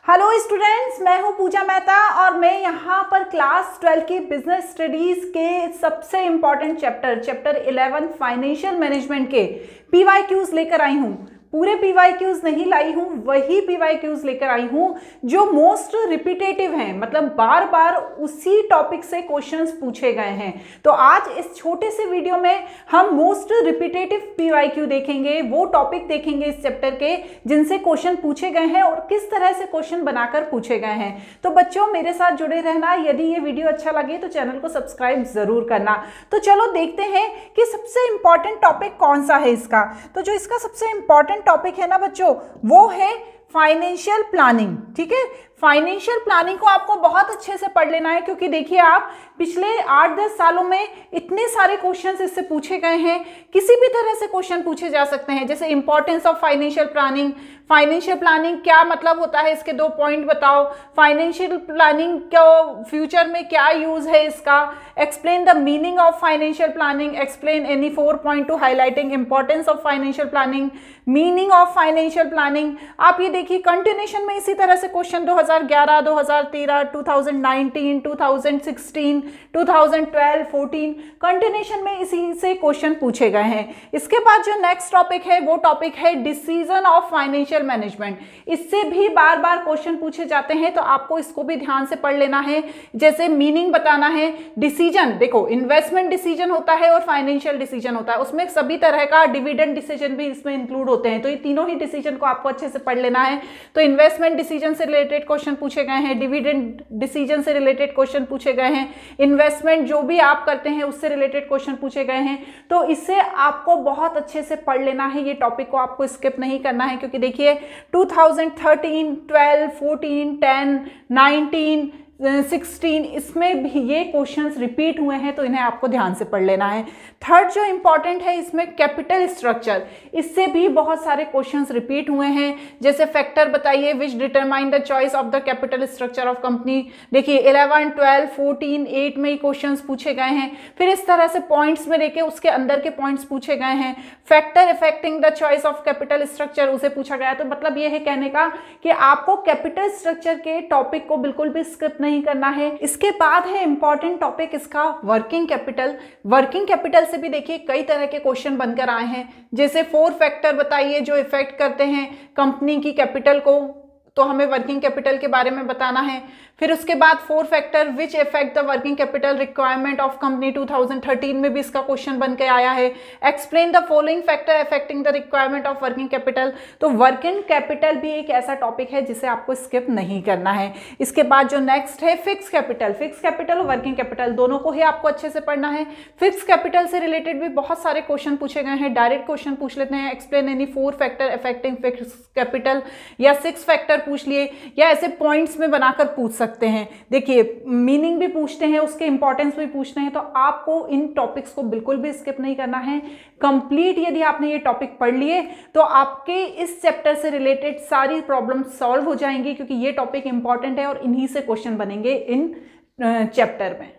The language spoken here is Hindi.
हेलो स्टूडेंट्स, मैं हूं पूजा मेहता और मैं यहां पर क्लास 12 की बिजनेस स्टडीज के सबसे इंपॉर्टेंट चैप्टर 11 फाइनेंशियल मैनेजमेंट के पीवाईक्यूज लेकर आई हूं। पूरे पीवाईक्यूज नहीं लाई हूं, वही पीवाईक्यूज लेकर आई हूं जो मोस्ट रिपीटेटिव हैं, मतलब बार बार उसी टॉपिक से क्वेश्चंस पूछे गए हैं। तो आज इस छोटे से वीडियो में हम मोस्ट रिपीटेटिव पीवाईक्यू देखेंगे, वो टॉपिक देखेंगे इस चैप्टर के जिनसे क्वेश्चन पूछे गए हैं और किस तरह से क्वेश्चन बनाकर पूछे गए हैं। तो बच्चों मेरे साथ जुड़े रहना। यदि ये वीडियो अच्छा लगे तो चैनल को सब्सक्राइब जरूर करना। तो चलो देखते हैं कि सबसे इंपॉर्टेंट टॉपिक कौन सा है इसका। तो जो इसका सबसे इंपॉर्टेंट टॉपिक है ना बच्चों, वो है फाइनेंशियल प्लानिंग। ठीक है, फाइनेंशियल प्लानिंग को आपको बहुत अच्छे से पढ़ लेना है, क्योंकि देखिए आप पिछले 8-10 सालों में इतने सारे क्वेश्चंस इससे पूछे गए हैं। किसी भी तरह से क्वेश्चन पूछे जा सकते हैं, जैसे importance of financial planning, financial planning क्या मतलब होता है, इसके 2 पॉइंट बताओ, फाइनेंशियल प्लानिंग को फ्यूचर में क्या यूज है इसका, explain the meaning of financial planning, explain any 4 point two highlighting importance of financial planning, meaning of financial planning. आप ये देखिए कंटिन्यूशन में इसी तरह से क्वेश्चन 2011, 2013, 2019, 2016, 2012, 14 कंटिन्यूशन में इसी से क्वेश्चन पूछे गए हैं। इसके बाद जो नेक्स्ट टॉपिक है वो टॉपिक है डिसीजन ऑफ फाइनेंशियल मैनेजमेंट। इससे भी बार बार क्वेश्चन पूछे जाते हैं, तो आपको इसको भी ध्यान से पढ़ लेना है। जैसे मीनिंग बताना है, डिसीजन, देखो इन्वेस्टमेंट डिसीजन होता है और फाइनेंशियल डिसीजन होता है, उसमें सभी तरह का डिविडेंड डिसीजन भी इसमें इंक्लूड होते हैं। तो ये तीनों ही डिसीजन को आपको अच्छे से पढ़ लेना है। तो इन्वेस्टमेंट डिसीजन से रिलेटेड क्वेश्चन पूछे गए हैं, डिविडेंड डिसीजन से रिलेटेड क्वेश्चन पूछे गए हैं, इन्वेस्टमेंट जो भी आप करते हैं उससे रिलेटेड क्वेश्चन पूछे गए हैं। तो इससे आपको बहुत अच्छे से पढ़ लेना है, ये टॉपिक को आपको स्किप नहीं करना है, क्योंकि देखिए 2013, 12, 14, 10, 19, 16 इसमें भी ये क्वेश्चंस रिपीट हुए हैं, तो इन्हें आपको ध्यान से पढ़ लेना है। थर्ड जो इंपॉर्टेंट है इसमें कैपिटल स्ट्रक्चर, इससे भी बहुत सारे क्वेश्चंस रिपीट हुए हैं। जैसे फैक्टर बताइए विच determine the choice of the capital structure of company. देखिए 11, 12, 14, 8 में ही क्वेश्चंस पूछे गए हैं। फिर इस तरह से पॉइंट्स में देखिए उसके अंदर के पॉइंट्स पूछे गए हैं। Factor affecting the choice of capital structure उसे पूछा गया। तो मतलब ये है कहने का कि आपको कैपिटल स्ट्रक्चर के टॉपिक को बिल्कुल भी स्किप नहीं करना है। इसके बाद है इंपॉर्टेंट टॉपिक इसका वर्किंग कैपिटल। वर्किंग कैपिटल से भी देखिए कई तरह के क्वेश्चन बनकर आए हैं। जैसे 4 फैक्टर बताइए जो इफेक्ट करते हैं कंपनी की कैपिटल को, तो हमें वर्किंग कैपिटल के बारे में बताना है। फिर उसके बाद 4 factor which effect the working capital requirement of company, 2013 में भी इसका क्वेश्चन बन के आया है। Explain the following factor affecting the requirement of working capital. तो वर्किंग कैपिटल भी एक ऐसा टॉपिक है जिसे आपको स्किप नहीं करना है। इसके बाद जो नेक्स्ट है फिक्स कैपिटल। फिक्स कैपिटल और वर्किंग कैपिटल दोनों को ही आपको अच्छे से पढ़ना है। फिक्स कैपिटल से रिलेटेड भी बहुत सारे क्वेश्चन पूछे गए हैं। डायरेक्ट क्वेश्चन पूछ लेते हैं, explain any 4 factor affecting fix capital, या 6 फैक्टर पूछ लिए, या ऐसे पॉइंट्स में बनाकर पूछ सकते हैं। देखिए मीनिंग भी पूछते हैं, उसके इंपॉर्टेंस भी पूछते हैं। तो आपको इन टॉपिक्स को बिल्कुल भी स्किप नहीं करना है। कंप्लीट यदि आपने ये टॉपिक पढ़ लिए तो आपके इस चैप्टर से रिलेटेड सारी प्रॉब्लम सॉल्व हो जाएंगी, क्योंकि ये टॉपिक इंपॉर्टेंट है और इन्हीं से क्वेश्चन बनेंगे इन चैप्टर में।